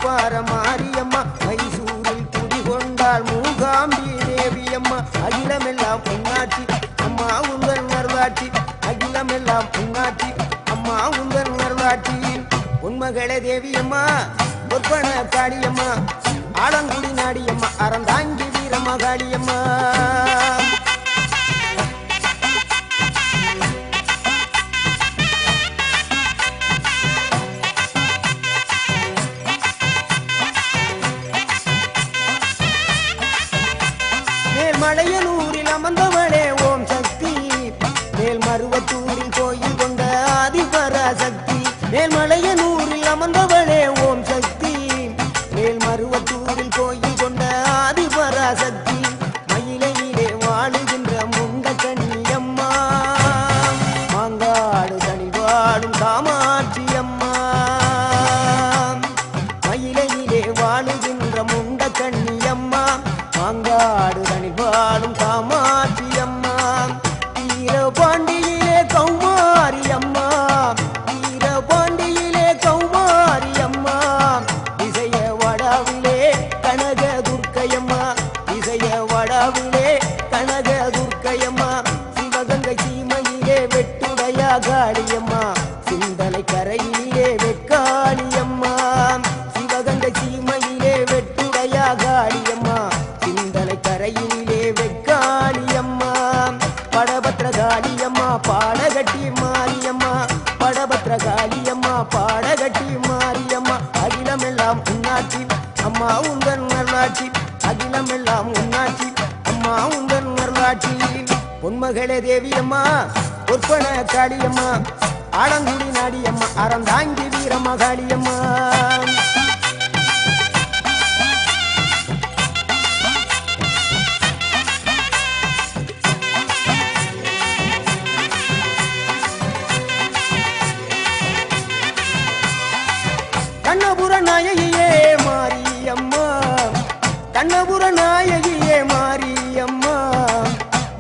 வால்பார மாரியம்மா மைசூரில் குடிகொண்டாள் மூகாம்பி தேவியம்மா அகிலமெல்லாம் பொன்னாட்சி அம்மா உங்கள் நர்வாட்சி அகிலமெல்லாம் பொன்னாட்சி அம்மா உங்கள் நர்வாட்சி உன்மகளே தேவியம்மா பொற்பன காளியம்மா ஆலங்குடி நாடியம்மா அறந்தாங்கி வீரம்மா காளியம்மா மலையனூரில் அமர்ந்தவளே ஓம் சக்தி மேல்மருவத்தூரில் கோயில் கொண்ட ஆதிபராசக்தி மேல்மலையனூரில் அமர்ந்தவளே ஓம் சக்தி மேல்மருவத்தூரில் கோயில் கொண்ட ஆதிபராசக்தி மயிலையிலே வாழுகின்ற முண்ட கண்ணியம்மா மாங்காடு தனி வாழும் காமாட்சி அம்மா மயிலையிலே வாழுகின்ற முண்ட கண்ணியம்மா மாங்காடு வாழும் காமாட்சி அம்மா வீரபாண்டியிலே கௌமாரி அம்மா வீரபாண்டியிலே கௌமாரி அம்மா இசைய வடாவிலே கனக துர்க்கையம்மா இசைய வடாவிலே கனக துர்க்கையம்மா சிவகங்கை சீமையிலே வெட்டுடையா காளியம்மா சிந்தலை கரையிலே வெக்காளியம்மா சிவகங்கை சீமையிலே வெட்டுடையா காளியம்மா சிந்தலை கரையிலே வெக்காளியம்மா படபத்ரகாளியம்மா பாடகட்டி மாரியம்மா படபத்ரகாளியம்மா பாடகட்டி மாரியம்மா அகிலமெல்லாம் உன்னாட்சி அம்மா உங்கள் நல்லாட்சி அகிலமெல்லாம் உன்னாட்சி அம்மா உங்கள் நல்லாட்சி பொன்மகளே தேவியம்மா பொற்பன காளியம்மா ஆலங்குடி நாடியம்மா அறந்தாங்கி வீரம்மா காளியம்மா கண்ணபுர நாயகியே மாரியம்மா கண்ணபுர நாயகியே மாரியம்மா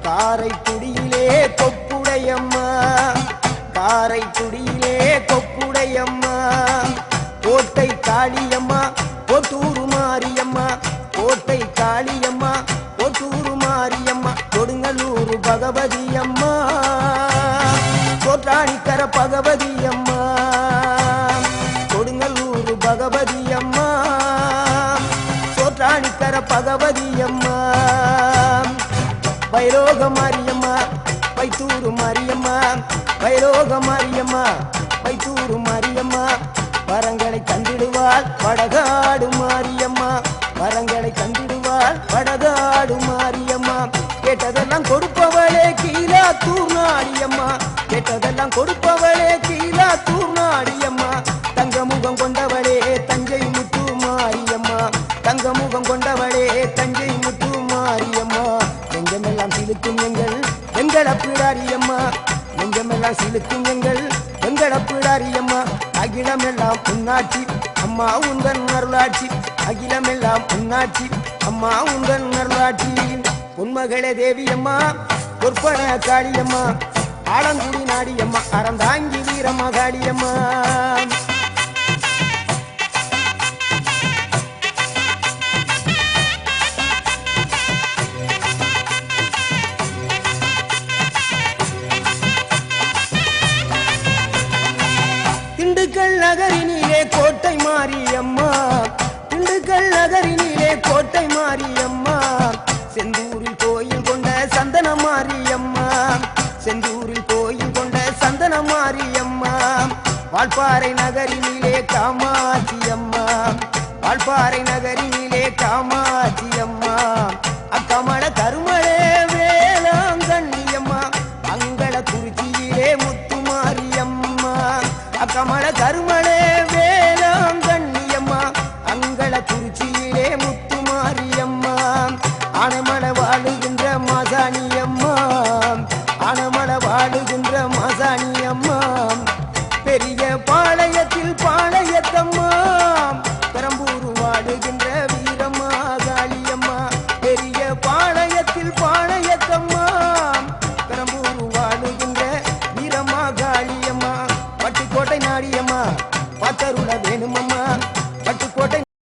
காரைக்குடியிலே கொப்புடையம்மா காரைக்குடியிலே கொப்புடையம்மா கோட்டை காளியம்மா கோட்டூரு மாரியம்மா கோட்டை காளியம்மா கோட்டூரு மாரியம்மா கொடுங்கல்லூர் பகவதி அம்மா கோட்டாணிக்கர பகவதி அம்மா பகவதி அம்மா சோற்றாணிக்கர பகவதி அம்மா வைரோக மாரியம்மா வைத்தூரு மாரியம்மா வைரோக மாரியம்மா வைத்தூரு மாரியம்மா வரங்களை தந்திடுவாள் வடகாடு மாரியம்மா வரங்களை தந்திடுவாள் வடகாடு மாரியம்மா கேட்டதெல்லாம் கொடுப்பவளே கீழாத்தூர் நாடியம்மா கேட்டதெல்லாம் கொடுப்பவளே கீழாத்தூர் நாடியம்மா தங்கமுகம் கொண்டவளே தஞ்சை முத்து மாரியம்மா தங்கமுகம் கொண்டவளே தஞ்சை முத்து மாரியம்மா நெஞ்சமெல்லாம் சிலுக்கும் எங்கள் அப்பிடாரியம்மா நெஞ்சமெல்லாம் சிலுக்கும் எங்கள் அப்பிடாரியம்மா அகிலமெல்லாம் உன்னாட்சி அம்மா உங்கள் அருளாட்சி அகிலமெல்லாம் உன்னாட்சி அம்மா உங்கள் அருளாட்சி உன்மகளே தேவியம்மா பொற்பன காளியம்மா ஆலங்குடி நாடியம்மா அறந்தாங்கி வீரம்மா காளியம்மா திண்டுக்கல் நகரினிலே கோட்டை மாரியம்மா திண்டுக்கல் நகரினிலே கோட்டை மாரியம்மா செந்தூரில் கோயில் கொண்ட சந்தன மாரியம்மா செந்தூரில் கோயில் கொண்ட சந்தன மாரியம்மா வால்பாறை நகரினிலே காமாட்சி அம்மா வால்பாறை நகரினிலே காமாட்சி